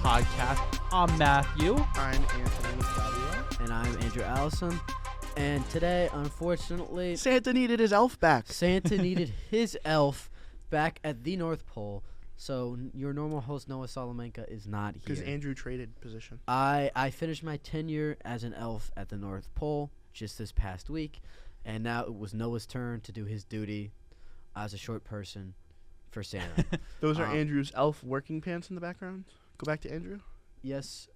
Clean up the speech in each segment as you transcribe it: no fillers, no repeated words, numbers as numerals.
podcast. I'm Matthew. I'm Anthony Fabio. And I'm Andrew Allison. And today, unfortunately, Santa needed his elf back. Santa needed his elf back at the North Pole. So your normal host, Noah Salamanca, is not here. Because Andrew traded position. I finished my tenure as an elf at the North Pole just this past week. And now it was Noah's turn to do his duty as a short person for Santa. Those are Andrew's elf working pants in the background. Go back to Andrew. Yes.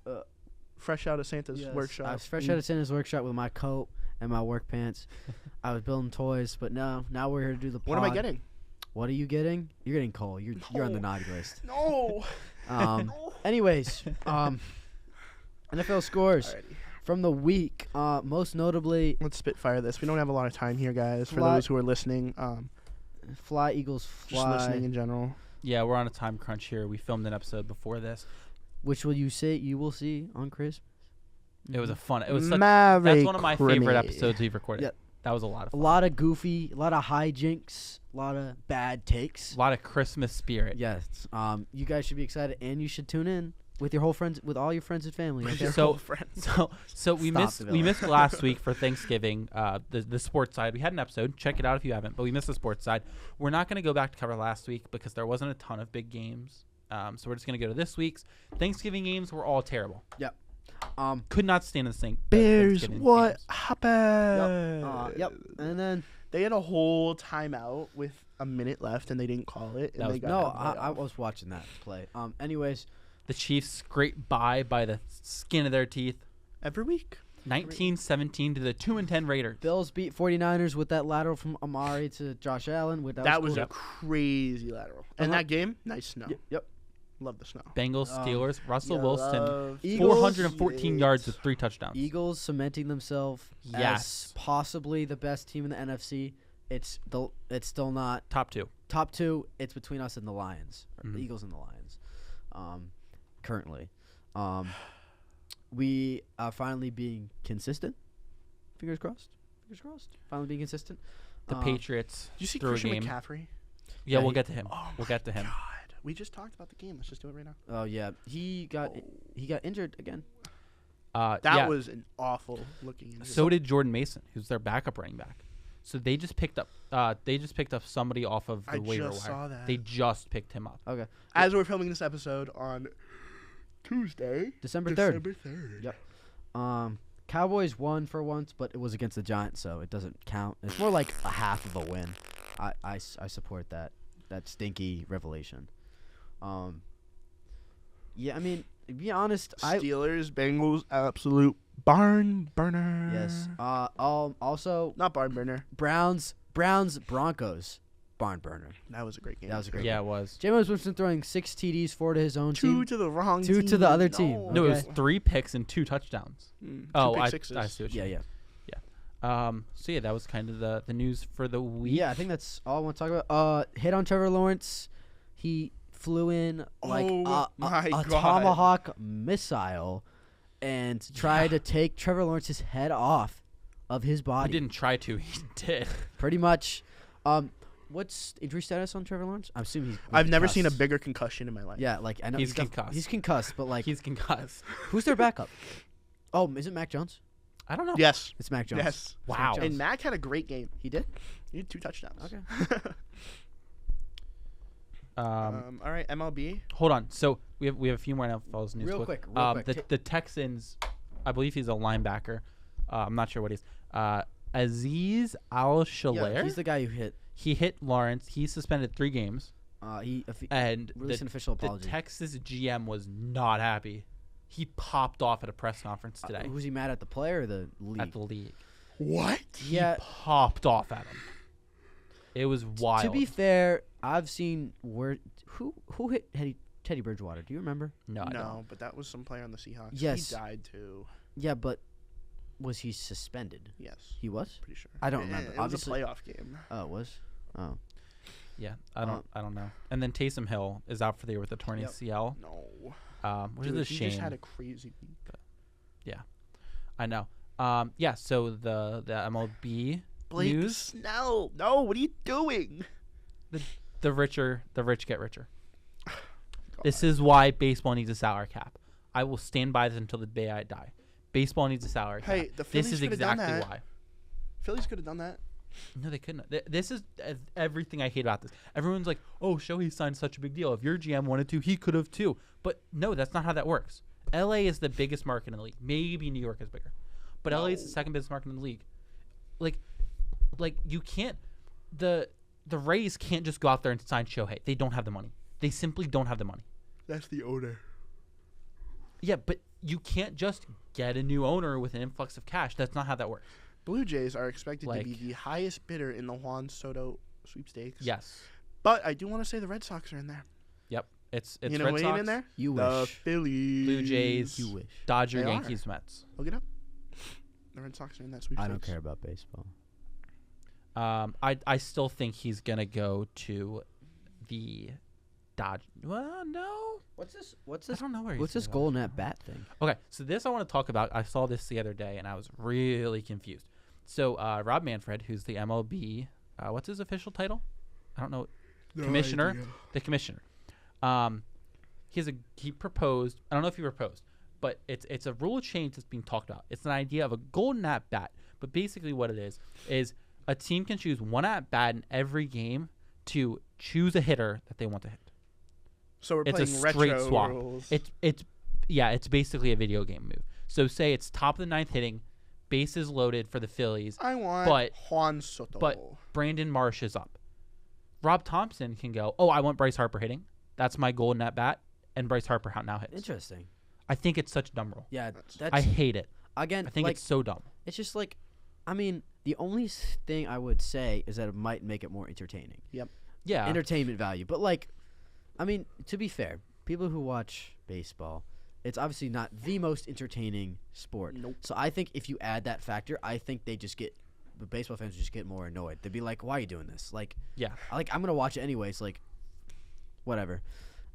Fresh out of Santa's Yes, workshop. I was fresh out of Santa's workshop with my coat and my work pants. I was building toys, but now we're here to do the pod. What am I getting? What are you getting? You're getting coal. You're on the naughty list. No. Anyways, NFL scores Alrighty. from the week. Most notably, Let's spitfire this. We don't have a lot of time here, guys. For Fly- those who are listening, fly Eagles just fly. listening in general. Yeah, we're on a time crunch here. We filmed an episode before this. Which you will see on Christmas. It was a fun. It was such, Maverick that's one of my favorite Crimmy. episodes we've recorded. Yeah. That was a lot of A fun. lot of goofy, a lot of hijinks, a lot of bad takes. A lot of Christmas spirit. Yes. You guys should be excited, and you should tune in with your whole friends, with all your friends and family. With Okay? your So- whole friends. So we Stop missed the we villain. missed last week for Thanksgiving. The sports side. We had an episode. Check it out if you haven't. But we missed the sports side. We're not going to go back to cover last week because there wasn't a ton of big games. So we're just going to go to this week's. Thanksgiving games were all terrible. Could not stand the same. Bears, Thanksgiving what games. happened? Yep. And then They had a whole timeout with a minute left, and they didn't call it. And That they was- got no, out of the I playoff. was watching that play. Anyways, The Chiefs scraped by the skin of their teeth. Every week. 19-17 to the 2-10 Raiders. Bills beat 49ers with that lateral from Amari to Josh Allen. That was cool. a crazy lateral. And Uh-huh. that game, nice snow. Yep. Love the snow. Bengals, Steelers, Russell You Wilson, love Eagles, 414 yards with 3 touchdowns. Eagles cementing themselves Yes. as possibly the best team in the NFC. It's still not Top 2. top 2. It's between us and the Lions, or the Mhm. Eagles and the Lions. Currently, we are finally being consistent. Fingers crossed. Finally being consistent. The Patriots Did you see threw a Christian game. McCaffrey? Yeah, Yeah, we'll he- get to him. Oh We'll get to him. God. We just talked about the game. Let's just do it right now. Oh yeah, he got injured again. That Yeah. was an awful looking injury. So did Jordan Mason, who's their backup running back. So they just picked up somebody off of the I waiver just wire. saw that. They just picked him up. Okay, As we're filming this episode on Tuesday, December 3rd. December 3rd. Yep. Cowboys won for once, but it was against the Giants, so it doesn't count. It's more like a half of a win. I support that stinky revelation. Yeah, I mean, to be honest, Steelers, Bengals, absolute barn burner. yes. Also Not barn burner. Browns, Broncos, barn burner. That was a great game. That was a great Yeah, it was. Jameis Winston throwing 6 TDs, 4 to his own Two team. to the wrong Two team. to the other team. No, it was Okay. 3 picks and 2 touchdowns. Two Oh, pick I sixes. see what you Yeah, mean. yeah. So yeah, that was kind of the news for the week. Yeah, I think that's all I want to talk about. Hit on Trevor Lawrence. He flew in like Oh my a God. tomahawk missile and tried to take Trevor Lawrence's head off of his He body. didn't try to. He did. Pretty much. What's injury status on Trevor Lawrence? I'm assuming he's. I've never seen a concussed. bigger concussion in my life. Yeah, like I know He's concussed. He's concussed, but like, He's concussed. who's their backup? Oh, is it Mac Jones? I don't know. Yes. It's Mac Jones. Yes. It's Wow. Mac Jones. And Mac had a great game. He did. He had 2 touchdowns. Okay. All right, MLB. Hold on. So we have a few more NFL's news. Real quick. The Texans, I believe he's a linebacker. I'm not sure what he's. Aziz Al-Shaair. Yeah, he's the guy who hit. He hit Lawrence. He's suspended 3 games. He And released an official the apology. Texas GM was not happy. He popped off at a press conference today Was he mad at the player or the league? at the league. What? Yeah. Popped off at him. It was wild. To be fair, I've seen who hit Teddy Bridgewater. Do you remember? no, I don't. No, but that was some player on the Seahawks. Yes. He died too. Yeah, but was he suspended? Yes. He was. Pretty sure. I don't remember. It was a Obviously- playoff game. Oh, it was. Oh, Yeah, I don't know. And then Taysom Hill is out for the year with a torn Yep. ACL, No. which Dude, is a he shame. just had a crazy week. I know. Yeah. So the MLB Blake news. Snell. No, what are you doing? The rich get richer. This is why baseball needs a salary cap. I will stand by this until the day I die. Baseball needs a salary cap. Hey, the Phillies this is coulda done exactly that. why. Phillies could have done that. No, they couldn't. This is everything I hate about this. Everyone's like, "Oh, Shohei signed such a big deal. If your GM wanted to, he could have too." But no, that's not how that works. LA is the biggest market in the league. Maybe New York is bigger, but LA is the second biggest market in the league. Like you can't. The Rays can't just go out there and sign Shohei. They don't have the money. They simply don't have the money. That's the owner. Yeah, but you can't just get a new owner with an influx of cash. That's not how that works. Blue Jays are expected to Like- be the highest bidder in the Juan Soto sweepstakes. Yes. But I do want to say the Red Sox are in there. Yep. It's You know Red who Sox, ain't in there? You The wish. Phillies. Blue Jays, You wish. Dodger, They Yankees, Mets. Look it up. The Red Sox are in that sweepstakes. I don't care about baseball. I still think he's gonna go to the Dodge. Well, no. What's this? I don't know where he's What's this gonna go. golden at bat thing? Okay, so this I want to talk about. I saw this the other day and I was really confused. So Rob Manfred, who's the MLB, what's his official title? I don't know. Commissioner. idea. The commissioner. He proposed. I don't know if he proposed, but it's a rule change that's being talked about. It's an idea of a golden at bat, but basically what it is a team can choose one at bat in every game to choose a hitter that they want to hit. So we're It's a playing straight retro swap. rules. It's basically a video game move. So say it's top of the ninth hitting, bases loaded for the Phillies, I want but- Juan Soto. but Brandon Marsh is up. Rob Thompson can go, oh, I want Bryce Harper hitting. That's my golden at bat, and Bryce Harper now hits. Interesting. I think it's such a dumb rule. Yeah, That's- I that's hate it. again. I think like, it's so dumb. it's just like, I mean, the only thing I would say is that it might make it more entertaining. Yeah. Entertainment value. But like, I mean, to be fair, people who watch baseball, it's obviously not the most entertaining sport. Nope. So I think if you add that factor, I think the baseball fans would just get more annoyed. They'd be like, "Why are you doing this?" Like, Yeah. I'm gonna watch it anyways. Like, whatever.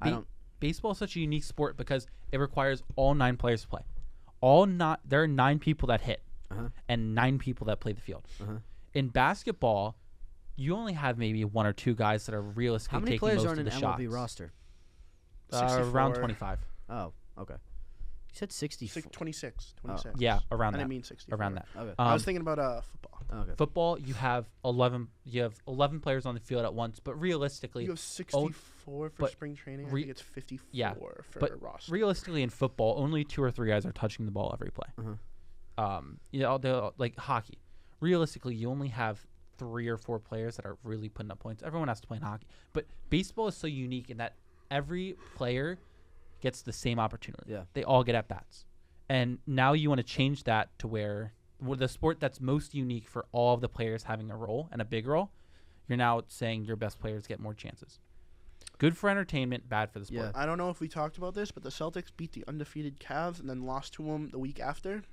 I Be- don't. Baseball is such a unique sport because it requires all 9 players to play. There are 9 people that hit Uh-huh. and 9 people that play the field. Uh-huh. In basketball, you only have maybe 1 or 2 guys that are realistically How many taking players most are on of an the MLB shots. roster? Around 64. 25. Oh, okay. You said 60. 26. Oh. 26. Yeah, around I that. didn't mean 64. Around that. Okay. I was thinking about football. Okay. Football, you have 11. You have 11 players on the field at once, but realistically, You have 64 for but spring training. I re- think it's 54 yeah, for but roster. realistically in football, only 2 or 3 guys are touching the ball every play. Uh-huh. Like hockey. Realistically, you only have 3 or 4 players that are really putting up points. Everyone has to play in hockey, but baseball is so unique in that every player gets the same opportunity. Yeah. They all get at bats, and now you want to change that to where the sport that's most unique for all of the players having a role and a big role, you're now saying your best players get more chances. Good for entertainment, bad for the sport. Yeah. I don't know if we talked about this, but the Celtics beat the undefeated Cavs and then lost to them the week after.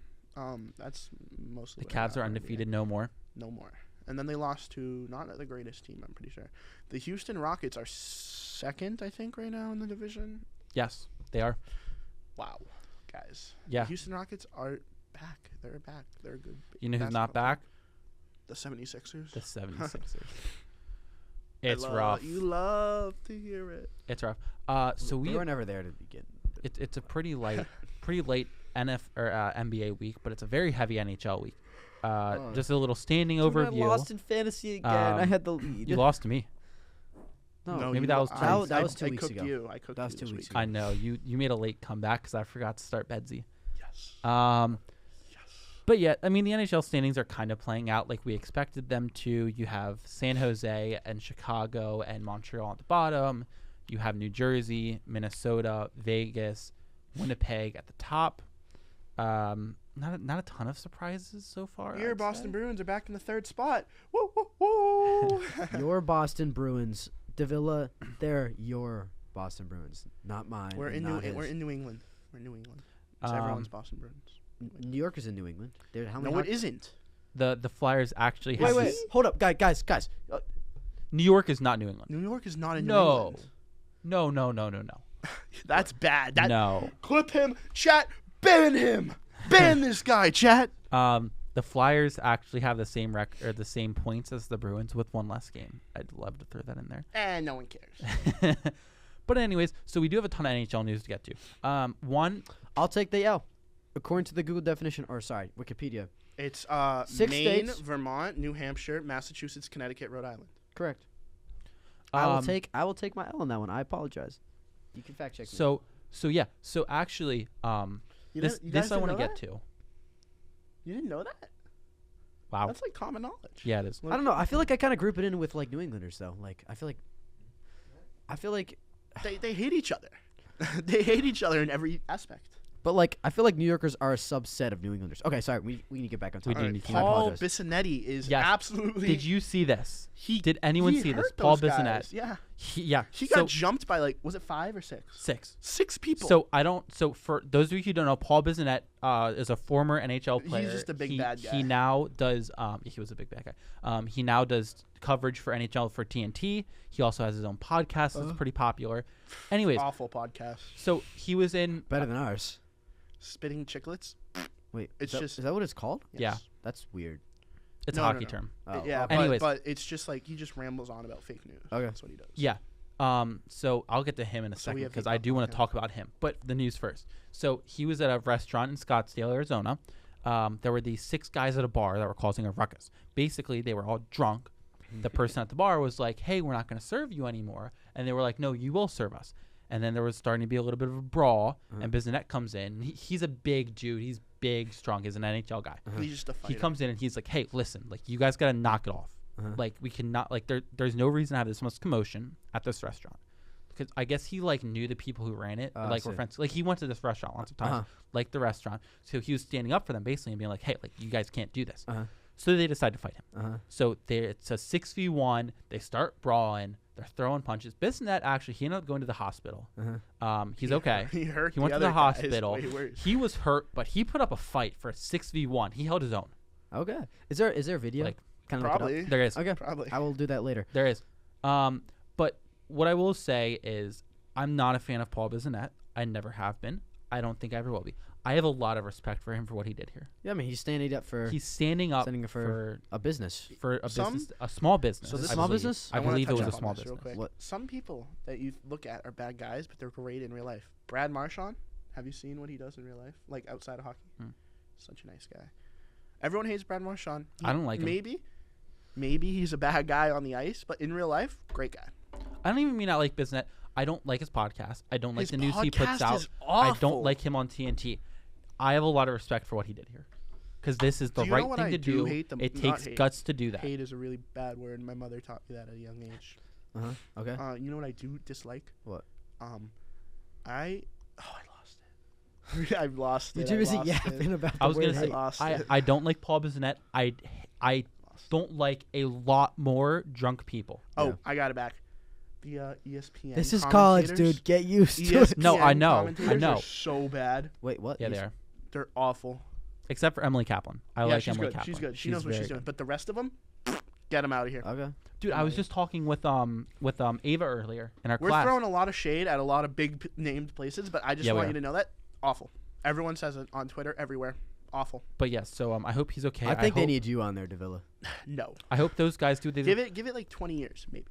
That's mostly The what I got Cavs are from the undefeated NBA. no more. No more. And then they lost to not the greatest team, I'm pretty sure. The Houston Rockets are second, I think, right now in the division. Yes, they are. Wow, guys. Yeah. The Houston Rockets are back. They're back. They're a good. You know who's not basketball back? team. The 76ers. The 76ers. It's I rough. You love to hear it. It's rough. So we we were never there to begin. it's a pretty late NBA week, but it's a very heavy NHL week. Just a little standing overview. I lost in fantasy again. I had the lead. You lost to me. No, maybe you that lo- was I- that was I- 2 I weeks cooked ago. You. I cooked That was you 2 this weeks week. ago. I know you made a late comeback because I forgot to start Bedsy. Yes. But yeah, I mean the NHL standings are kind of playing out like we expected them to. You have San Jose and Chicago and Montreal at the bottom. You have New Jersey, Minnesota, Vegas, Winnipeg at the top. Not a ton of surprises so far. Your I'd Boston say. Bruins are back in the third spot. Woo, woo, woo. Your Boston Bruins, Davila, they're your Boston Bruins, not mine. We're in not New. We're his. in New England. We're in New England. It's everyone's Um, Boston Bruins. New York is in New England. How many No, it isn't. The Flyers actually have Wait, this- hold up, guys. New York is not New England. New York is not in New No. England. No. That's bad. No. Clip him, chat. Ban him. Ban this guy, chat. The Flyers actually have the same the same points as the Bruins with one less game. I'd love to throw that in there. And no one cares. But anyways, so we do have a ton of NHL news to get to. One, I'll take the L. According to the Google definition, or sorry, Wikipedia. It's 6 Maine, states. Vermont, New Hampshire, Massachusetts, Connecticut, Rhode Island. Correct. I will take my L on that one. I apologize. You can fact check me. You actually, You this guys I didn't want to know get that? to. You didn't know that? Wow. That's like common knowledge. Yeah, it is. I don't know. I feel like I kind of group it in with like New Englanders though. Like I feel like They hate each other. They hate each other in every aspect. But like I feel like New Yorkers are a subset of New Englanders. Okay, sorry. We need to get back on We topic. do need to I Paul apologize. Bissonnetti is Yes. absolutely. Did you see this? He Did anyone he see this? hurt Paul those guys. Bissonnette. Yeah. He He got jumped by like, was it 5 or 6? 6. 6 people. So So for those of you who don't know, Paul Bissonnette is a former NHL player. He's just a big bad guy. He now does. He was a big bad guy. He now does coverage for NHL for TNT. He also has his own podcast that's pretty popular. Anyways, awful podcast. so he was in. Better than ours. Spitting chicklets. Wait, It's is just- that what it's called? Yeah. That's weird. It's No, a no, hockey no. term. Oh, Yeah, okay. Anyways. but it's just like he just rambles on about fake news. Okay. That's what he does. Yeah. So I'll get to him in a So we second have because heat I up do on want to him. talk about him. But the news first. So he was at a restaurant in Scottsdale, Arizona. There were these 6 guys at a bar that were causing a ruckus. Basically, they were all drunk. The person at the bar was like, "Hey, we're not going to serve you anymore," and they were like, "No, you will serve us." And then there was starting to be a little bit of a brawl, and Bissonnette comes in. He's a big dude. He's big, strong. He's an NHL guy. He's just a fighter. He comes in and he's like, "Hey, listen, like you guys gotta knock it off. Like we cannot like there's no reason to have this much commotion at this restaurant." Because I guess he like knew the people who ran it, Oh, I like were see. friends. Like he went to this restaurant lots of times, like the restaurant. So he was standing up for them basically and being like, "Hey, like you guys can't do this." So they decide to fight him. So it's a 6v1. They start brawling. They're throwing punches. Bissonnette actually he ended up going to the hospital. He's okay. He hurt. He went to other the guys hospital. way worse. He was hurt, but he put up a fight for a 6v1. He held his own. Okay. Is there a video? Like, Kind Probably. There is. Okay. Probably. I will do that later. There is. But what I will say is I'm not a fan of Paul Bissonnette. I never have been. I don't think I ever will be. I have a lot of respect for him for what he did here. Yeah, I mean he's standing up for He's standing up for a business. for a Some- business, a small business. So this I small believe. business? I wanna believe it touch was a up small on this real business. quick. What? Some people that you look at are bad guys, but they're great in real life. Brad Marchand, have you seen what he does in real life? Like outside of hockey? Such a nice guy. Everyone hates Brad Marchand. I don't like him. Maybe he's a bad guy on the ice, but in real life, great guy. I don't even mean I like Bissonnette. I don't like his podcast. I don't like His the news he puts podcast out. is I awful. don't like him on TNT. I have a lot of respect for what he did here. Because this is the Do you know right what thing I to do do. hate It not takes hate. guts to do that. Hate is a really bad word. My mother taught me that at a young age. Okay. You know what I do dislike? What? I lost it. I've lost You're it. too I busy lost yapping it. about the I was word gonna say hate. lost I, it. I don't like Paul Bissonnette. I don't like a lot more drunk people. Oh, Yeah. I got it back. The ESPN. This is college, commentators- dude. Get used to ESPN it. No, I know, I commentators know. Are so bad. Wait, what? Yeah, they are. They're awful. Except for Emily Kaplan. I yeah, like she's Emily good. Kaplan. She's good. She knows what very she's doing. good. But the rest of them, get them out of here. Okay. Dude, I was just talking with Ava earlier in our We're class. throwing a lot of shade at a lot of big named places, but I just Yeah, we want are. you to know that awful. Everyone says it on Twitter everywhere. Awful. But yes, so I hope he's okay. I think they hope- need you on there, Davila. No. I hope those guys do. Give it like 20 years maybe.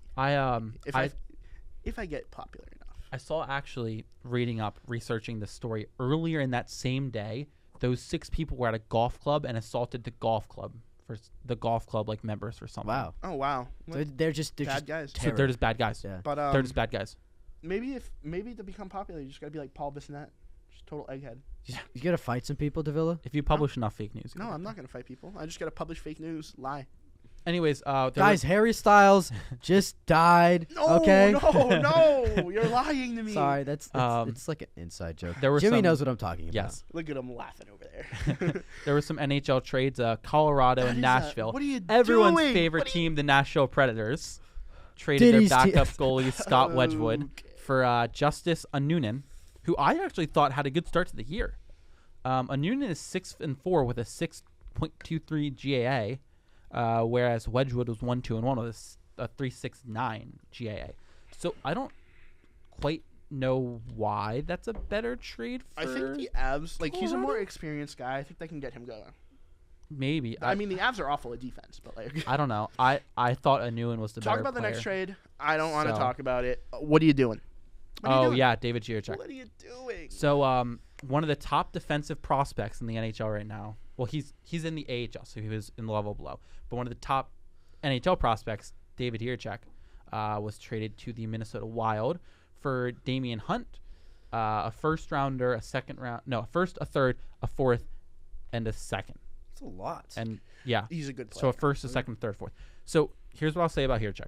If I get popular enough. I saw actually researching the story earlier in that same day. Those 6 people were at a golf club and assaulted the golf club like members or something. Wow. Oh wow. They're just bad guys. So they're just bad guys. Yeah. But They're just bad guys. maybe to become popular, you just gotta be like Paul Bissonnette, just total egghead. You gotta fight some people, Davila. If you publish enough fake news. No, I'm not gonna fight people. I just gotta publish fake news, lie. Anyways, there Guys, Harry Styles just died. No, okay. no, you're lying to me. Sorry, that's Um, it's like an inside joke. there were Jimmy some- knows what I'm talking about. yes, Look at him laughing over there. there were some NHL trades. Colorado That and is Nashville. what are you Everyone's doing? favorite What are you- team, the Nashville Predators, traded Diddy's their team. backup goalie Scott Wedgwood Okay. for Justice Anunen, who I actually thought had a good start to the year. Anunen is 6-4 with a 6.23 GAA, whereas Wedgwood was 1-2-1 with a 3.69 GAA. So I don't quite know why that's a better trade for I think the Avs, like he's a more Colorado? experienced guy. I think they can get him going. maybe. I mean, the Avs are awful at defense, but like I don't know. I thought Anunen was the talk better about the next player. trade. I don't want to So- talk about it. What are you doing? What are you Oh doing? yeah, David Jiricek. What are you doing? So one of the top defensive prospects in the NHL right now. Well, he's in the AHL, so he was in the level below. But one of the top NHL prospects, David Jiricek, was traded to the Minnesota Wild for Damian Hunt, a first rounder, a first, a third, a fourth, and a second. That's a lot. And yeah, He's a good player. so a first, a second, third, fourth. So here's what I'll say about Jiricek.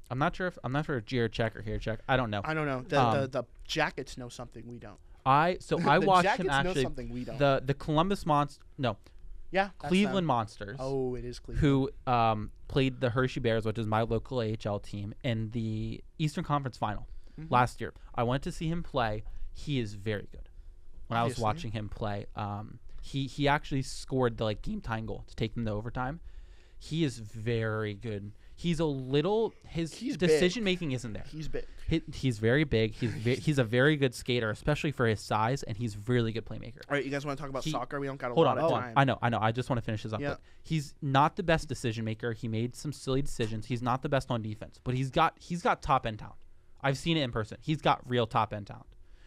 I'm not sure if Jiricek or Jiricek. I don't know. I don't know. The Jackets know something we don't. I The watched Jackets him know actually. something we don't. The Columbus Yeah, that's Cleveland them. Monsters. Oh, it is Cleveland. Who played the Hershey Bears, which is my local AHL team, in the Eastern Conference Final last year. I went to see him play. He is very good. When I was watching him play, he actually scored the game tying goal to take them to overtime. He is very good. He's a little his decision making isn't there. He's big. He's very big. He's a very good skater, especially for his size, and he's really good playmaker. All right, you guys want to talk about soccer? We don't got a Hold lot on, of hold time. on. I know. I just want to finish this up. Yeah. But he's not the best decision maker. He made some silly decisions. He's not the best on defense, but he's got top end talent. I've seen it in person. He's got real top end talent.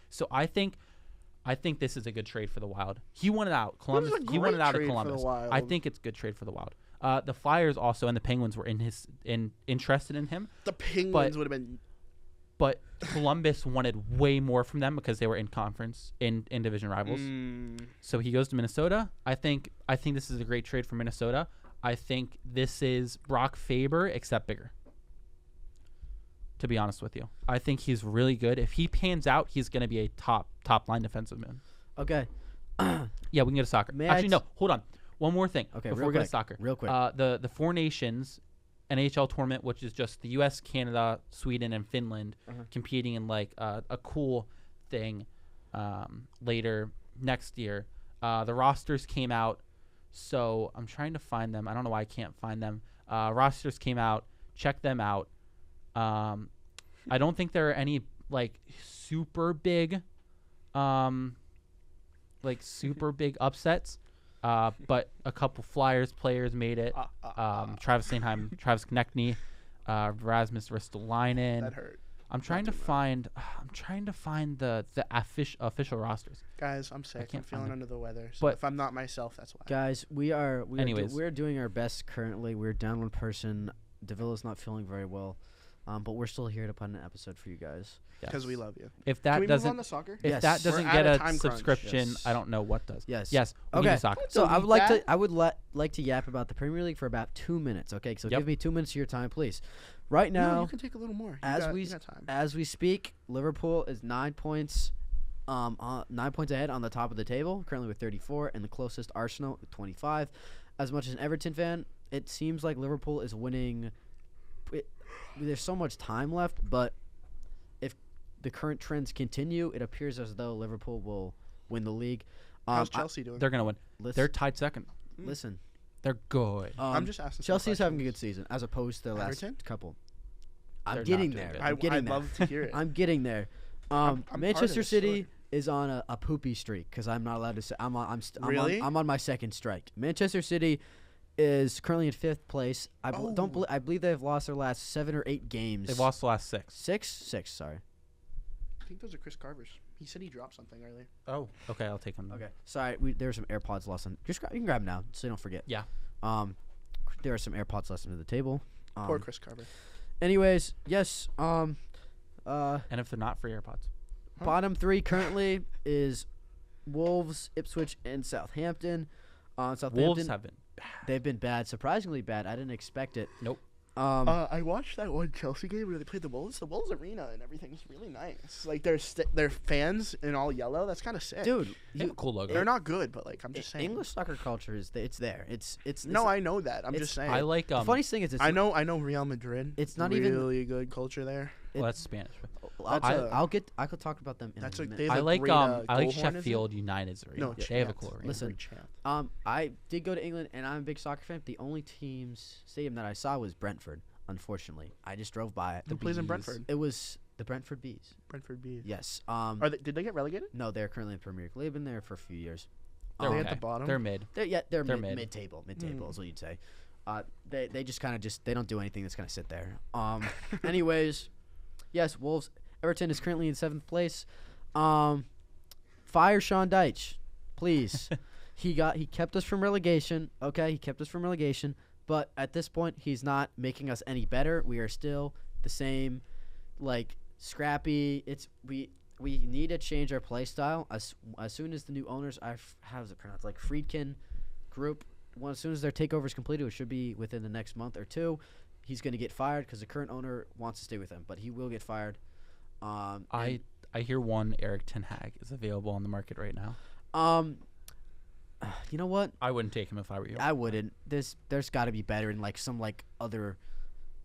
So I think this is a good trade for the Wild. He wanted out. Columbus. He wanted out of Columbus. I think it's a good trade for the Wild. The Flyers also and the Penguins were interested in him. The Penguins would have been. But Columbus wanted way more from them because they were in conference in division rivals. So he goes to Minnesota. I think this is a great trade for Minnesota. I think this is Brock Faber except bigger. To be honest with you, I think he's really good. If he pans out, he's going to be a top line defensive man. Okay. Yeah, we can get to soccer. Actually, no. Hold on. One more thing. Okay, before we get to soccer. Real quick. The Four Nations NHL tournament, which is just the U.S., Canada, Sweden, and Finland competing in a cool thing later next year. The rosters came out, so I'm trying to find them. I don't know why I can't find them. Rosters came out. Check them out. I don't think there are any super big upsets. But a couple Flyers players made it. Travis Sanheim, Travis Konechny, Rasmus Ristolainen. That hurt. I'm trying to find the official rosters. Guys, I'm sick. I'm feeling under the weather. So But- if I'm not myself, that's why. Guys, we're doing our best currently. We're down one person. Davila's not feeling very well. But we're still here to put an episode for you guys. Because we love you. If Can that we move on doesn't to soccer? if Yes. that We're doesn't at get a a time crunch. subscription, Yes. I don't know what does. Yes. Yes. We need Okay. to soccer. So I would like delete to. I would like to yap about the Premier League for about 2 minutes. Okay, so Yep. give me 2 minutes of your time, please. Right now, No, you can take a little more. You got time. as we speak, Liverpool is 9 points, 9 points ahead on the top of the table, currently with 34, and the closest Arsenal with 25. As much as an Everton fan, it seems like Liverpool is winning. There's so much time left, but if the current trends continue, it appears as though Liverpool will win the league. How's Chelsea doing? They're gonna win. Listen, They're tied second. listen. They're good. I'm just asking. Chelsea's having a good season as opposed to the last Everton? couple. They're I'm not getting doing there. good. I'm getting I'd there. love to hear it. I'm getting there. I'm part of Manchester this City story. is on a poopy streak because I'm not allowed to say Really? I'm on my second strike. Manchester City is currently in 5th place. I believe they've lost their last 7 or 8 games. They've lost the last 6. Six. Sorry. I think those are Chris Carver's. He said he dropped something earlier. Oh, okay. I'll take them. Okay. Sorry. There were some AirPods lost on. You can grab them now so you don't forget. Yeah. There are some AirPods left under the table. Poor Chris Carver. Anyways, yes. And if they're not free AirPods, Bottom 3 currently is Wolves, Ipswich, and Southampton. Southampton. Wolves have been. They've been bad, surprisingly bad. I didn't expect it. Nope. I watched that one Chelsea game where they played the Wolves. The Wolves arena and everything's really nice. Like their fans in all yellow. That's kind of sick. Dude, They have a cool logo. they're not good, but I'm just saying. English soccer culture is it's there. It's No, I know that. I'm it's- just saying. I like. the funniest thing is I know Real Madrid. It's not really even- good culture there. Well, that's Spanish. I could talk about them in That's a a- minute. they have I a like. great, I goal like horn, isn't it? Sheffield United's arena. No, They have a cool arena. Listen. Chant. I did go to England, and I'm a big soccer fan. The only stadium that I saw was Brentford. Unfortunately, I just drove by it. Who plays in Brentford? It was the Brentford Bees. Brentford Bees. Yes. Did they get relegated? No, they're currently in Premier League. They've been there for a few years. They're They okay. at the bottom? They're mid. They're They're mid mid. table is what you'd say. They just kind of they don't do anything that's gonna sit there. Anyways, yes, Wolves. Everton is currently in 7th place. Fire Sean Dyche, please. He kept us from relegation. Okay, he kept us from relegation. But at this point, he's not making us any better. We are still the same, like, scrappy. We need to change our play style as soon as the new owners, how is it pronounced? Like Friedkin group. As soon as their takeover is completed, which should be within the next month or two, he's going to get fired because the current owner wants to stay with him, but he will get fired. I hear one Eric Ten Hag is available on the market right now. You know what? I wouldn't take him if I were you. I wouldn't. There's got to be better in like some like other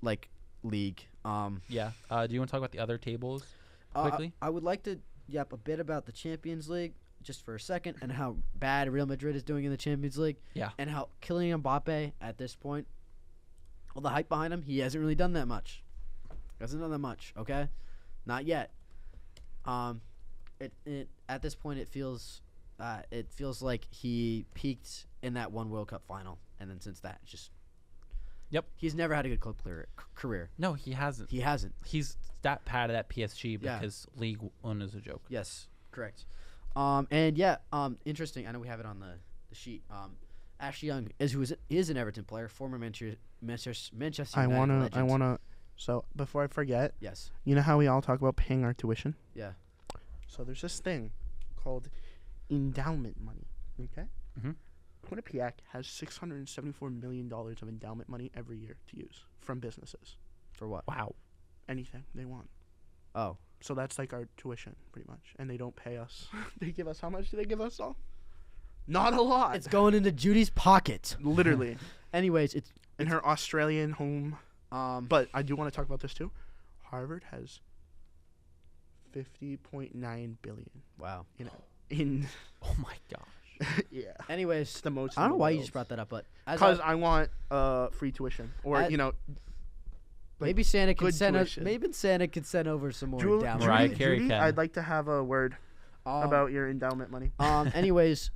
like league. Yeah. Do you want to talk about the other tables quickly? I would like to yap a bit about the Champions League just for a second and how bad Real Madrid is doing in the Champions League. Yeah. And how Kylian Mbappe at this point, all the hype behind him, he hasn't really done that much. Okay? Not yet. It at this point it feels like he peaked in that one World Cup final, and then since that, just he's never had a good club career. No, he hasn't. He's stat padded at PSG because League One is a joke. Yes, correct. Interesting. I know we have it on the sheet. Ashley Young is an Everton player, former Manchester United legend. I wanna. So before I forget, yes, you know how we all talk about paying our tuition? Yeah. So there's this thing called endowment money. Okay. Mm-hmm. Quinnipiac has $674 million of endowment money every year to use from businesses. For what? Wow. Anything they want. Oh. So that's like our tuition, pretty much. And they don't pay us. They give us, how much do they give us all? Not a lot. It's going into Judy's pocket. Literally. Anyways, it's in her Australian home. But I do want to talk about this too. Harvard has $50.9 billion. Wow. In oh my gosh. Yeah. Anyways, it's the most. I don't know why you just brought that up, but because I want free tuition, or maybe Santa can send tuition. Maybe Santa can send over some more endowment. Judy, I'd like to have a word about your endowment money. Anyways,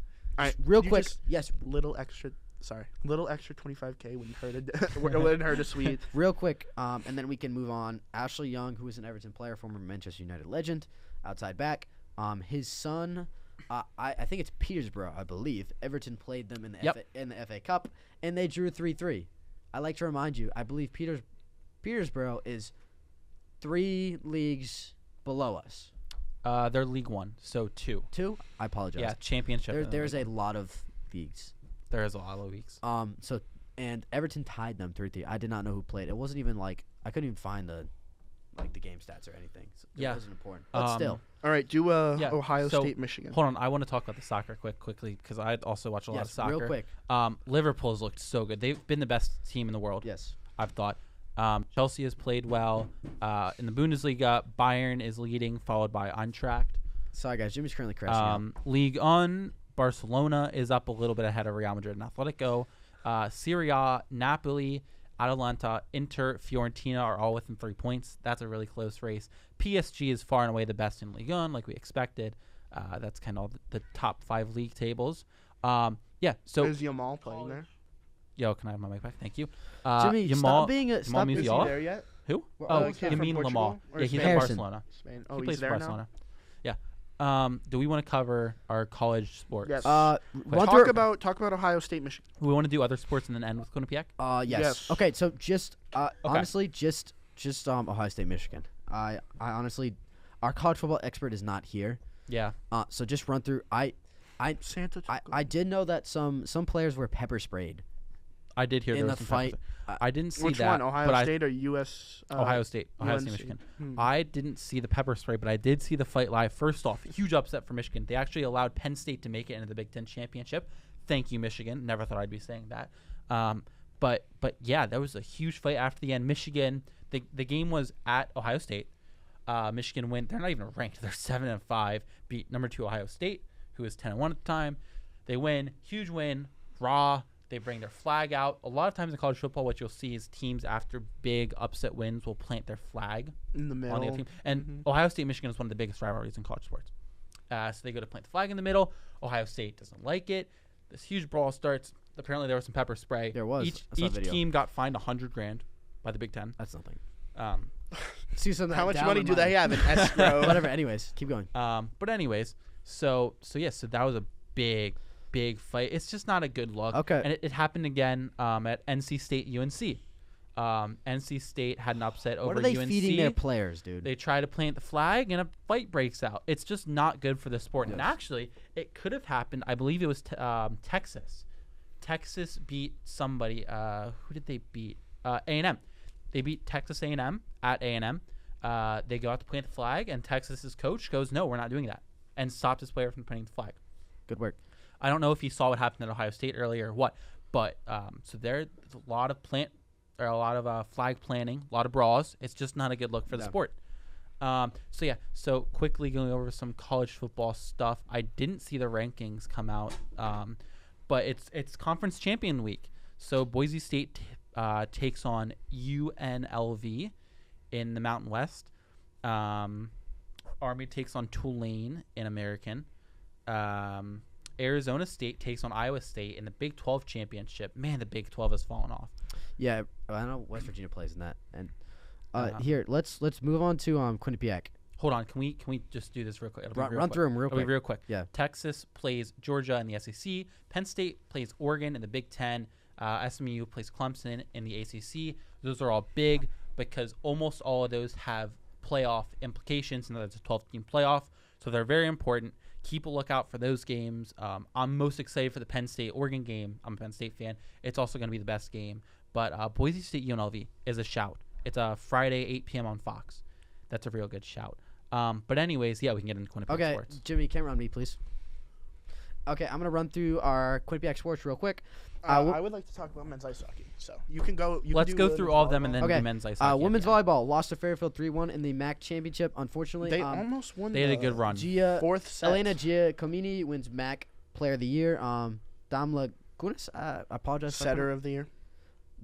real quick. Yes. Little extra 25K wouldn't hurt a sweet. Real quick, and then we can move on. Ashley Young, who is an Everton player, former Manchester United legend, outside back. His son, I think it's Petersborough, I believe. Everton played them in the FA Cup, and they drew 3-3. I like to remind you, I believe Petersborough is 3 leagues below us. They're League One, so 2. 2? I apologize. Yeah, Championship. There's a lot of leagues. There is a lot of leagues. And Everton tied them 3-3. I did not know who played. It wasn't even like I couldn't even find the game stats or anything. So it wasn't important. But still. All right, do Ohio State, Michigan. Hold on, I want to talk about the soccer quickly because I also watch a lot of soccer. Real quick. Liverpool's looked so good. They've been the best team in the world. Yes. I've thought. Chelsea has played well. In the Bundesliga, Bayern is leading, followed by Eintracht. Sorry, guys. Jimmy's currently crashing out. Ligue 1, Barcelona is up a little bit ahead of Real Madrid and Atletico. Serie A, Napoli, Atalanta, Inter, Fiorentina are all within 3 points. That's a really close race. PSG is far and away the best in Ligue 1, like we expected. That's kind of the top 5 league tables. So is Yamal playing there? Yo, can I have my mic back? Thank you. Jimmy, stop being a... Stop is he there yet? Who? You mean Lamal. Yeah, he's at Barcelona. Spain. He plays for Barcelona. Now? Yeah. Do we want to cover our college sports? Yes. Talk about Ohio State, Michigan. We want to do other sports and then end with Quinnipiac? Yes. Okay, so just honestly, just Ohio State, Michigan. I honestly, our college football expert is not here. Yeah. So just run through. I did know that some players were pepper sprayed. I did hear in there the was fight. I didn't see Which that. one? Ohio State or US? Ohio State, Michigan. I didn't see the pepper spray, but I did see the fight live. First off, huge upset for Michigan. They actually allowed Penn State to make it into the Big Ten championship. Thank you, Michigan. Never thought I'd be saying that. But yeah, there was a huge fight after the end. Michigan. The game was at Ohio State. Michigan win. They're not even ranked. They're 7-5. Beat number 2 Ohio State, who was 10-1 at the time. They win. Huge win. Raw. They bring their flag out. A lot of times in college football, what you'll see is teams after big upset wins will plant their flag in the middle on the other team. And Ohio State Michigan is one of the biggest rivalries in college sports. So they go to plant the flag in the middle. Ohio State doesn't like it. This huge brawl starts. Apparently there was some pepper spray. There was. Each team got fined $100,000 by the Big Ten. That's nothing. See some How much money do they have in escrow? Whatever. Anyways, keep going. But anyways, so that was a big fight. It's just not a good look. Okay. And it happened again at NC State UNC. NC State had an upset over UNC. What are they feeding their players, dude? They try to plant the flag, and a fight breaks out. It's just not good for the sport. Yes. And actually, it could have happened. I believe it was Texas. Texas beat somebody. Who did they beat? A&M. They beat Texas A&M at A&M. They go out to plant the flag, and Texas's coach goes, "No, we're not doing that," and stopped his player from planting the flag. Good work. I don't know if you saw what happened at Ohio State earlier or what, but so there's a lot of flag planting, a lot of brawls. It's just not a good look for the sport. So quickly going over some college football stuff. I didn't see the rankings come out, but it's conference champion week. So Boise State takes on UNLV in the Mountain West. Army takes on Tulane in American. Arizona State takes on Iowa State in the Big 12 championship. Man, the Big 12 has fallen off. Yeah, I know West Virginia plays in that. And here, let's move on to Quinnipiac. Hold on, can we just do this real quick? Run through them real quick. Real quick. Yeah. Texas plays Georgia in the SEC. Penn State plays Oregon in the Big 10. SMU plays Clemson in the ACC. Those are all big because almost all of those have playoff implications, and that's a 12-team playoff, so they're very important. Keep a lookout for those games. I'm most excited for the Penn State-Oregon game. I'm a Penn State fan. It's also going to be the best game. But Boise State-UNLV is a shout. It's a Friday, 8 p.m. on Fox. That's a real good shout. But anyways, yeah, we can get into Quinnipiac sports. Okay, Jimmy, camera on me, please. Okay, I'm going to run through our Quinnipiac sports real quick. I would like to talk about men's ice hockey. So you can go. Let's go through all of them and then do men's ice hockey. Women's volleyball lost to Fairfield 3-1 in the MAC championship. Unfortunately, they almost won. They had a good run. Fourth set. Elena Giacomini wins MAC Player of the Year. Damla Gunas, I apologize. Setter of the year.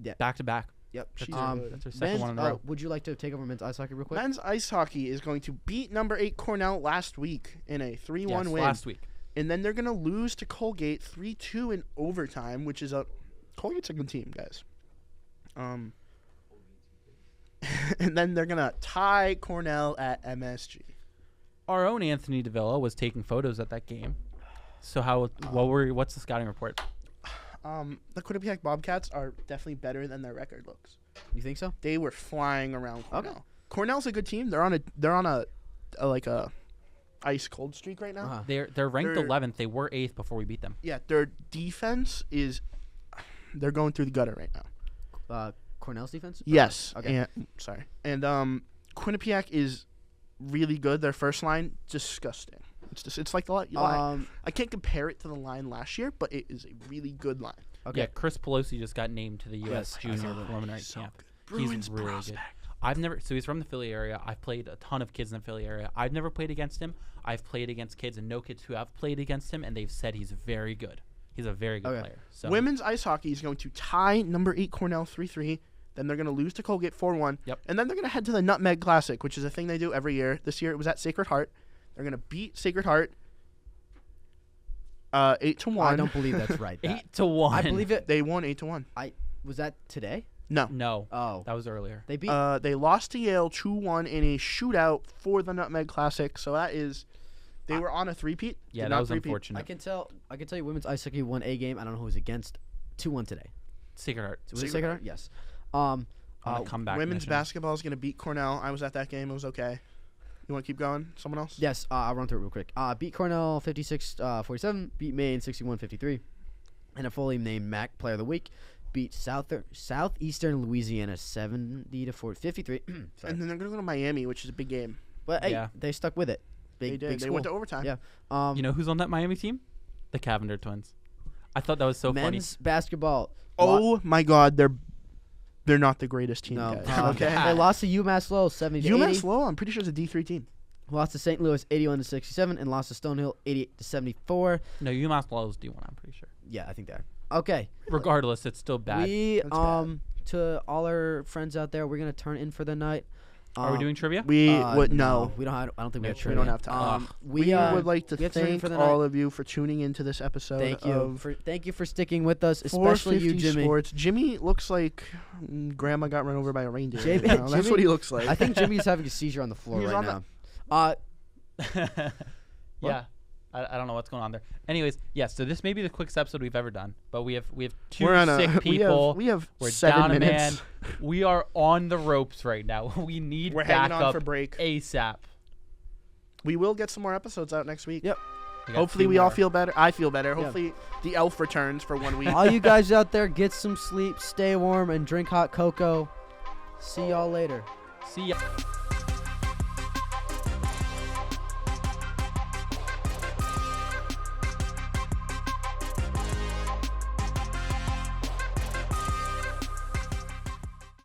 Yeah. Back to back. Yep. That's her second one in a row. Would you like to take over men's ice hockey real quick? Men's ice hockey is going to beat number 8 Cornell last week in a 3-1 win. Last week. And then they're going to lose to Colgate 3-2 in overtime, which is Colgate's a good team, guys. And then they're going to tie Cornell at MSG. Our own Anthony Davila was taking photos at that game. So what's the scouting report? The Quinnipiac Bobcats are definitely better than their record looks. You think so? They were flying around Cornell. Okay. Cornell's a good team. They're on a ice cold streak right now. They're ranked 11th. They were 8th before we beat them. Yeah, their defense they're going through the gutter right now. Cornell's defense? Yes. Okay. And Quinnipiac is really good. Their first line, disgusting. It's like the line. I can't compare it to the line last year, but it is a really good line. Okay. Yeah, Chris Pelosi just got named to the U.S. Junior Preliminary Camp. Bruins He's really prospect. good. He's from the Philly area. I've played a ton of kids in the Philly area. I've never played against him. I've played against kids and no kids who have played against him, and they've said he's very good. He's a very good player. So women's ice hockey is going to tie number 8 Cornell 3-3. Then they're going to lose to Colgate 4-1. Yep. And then they're going to head to the Nutmeg Classic, which is a thing they do every year. This year it was at Sacred Heart. They're going to beat Sacred Heart 8-1. I don't believe that's right. 8-1. I believe it. They won 8-1. Was that today? No. Oh. That was earlier. They beat. They lost to Yale 2-1 in a shootout for the Nutmeg Classic. So that is, they were on a three-peat. Yeah, that was unfortunate. I can tell you women's ice hockey won a game. I don't know who was against. 2-1 today. Sacred Heart. Was it Sacred Heart? Yes. On a comeback Women's mission. basketball is going to beat Cornell. I was at that game. It was okay. You want to keep going? Someone else? Yes. I'll run through it real quick. Beat Cornell 56-47. Beat Maine 61-53. And a fully named MAC Player of the Week. Beat Southeastern Louisiana 70-53. And then they're going to go to Miami, which is a big game. But hey, they stuck with it. They did. Big They school. went to overtime. Yeah. You know who's on that Miami team? The Cavender twins. I thought that was so funny. Men's basketball. Oh my God, they're not the greatest team, No. guys. Okay. They lost to UMass Lowell 70-80. UMass Lowell, I'm pretty sure it's a D3 team. Lost to St. Louis 81-67 and lost to Stonehill 88-74. No, UMass Lowell's D1, I'm pretty sure. Yeah, I think they are. Okay. Regardless, it's still bad. We That's bad. to all our friends out there, we're gonna turn in for the night. Are we doing trivia? We would no. We don't have. I don't think we have We trivia. don't have time. We would like to we have to ring thank for the all night. of you for tuning into this episode. Thank you for sticking with us, especially you, 450 Jimmy. Sports. Jimmy looks like Grandma got run over by a reindeer. Jimmy- right now. That's Jimmy- what he looks like. I think Jimmy's having a seizure on the floor He's right on now. Yeah. I don't know what's going on there. Anyways, yes. So this may be the quickest episode we've ever done, but we have 2 We're on sick a, people. We have We're 7 down minutes. a man. We are on the ropes right now. We need We're hanging on backup for break. ASAP. We will get some more episodes out next week. Yep. got Hopefully 2 we all more. feel better. I feel better. Yeah. Hopefully the elf returns for 1 week. All you guys out there, get some sleep, stay warm, and drink hot cocoa. See y'all later. See ya.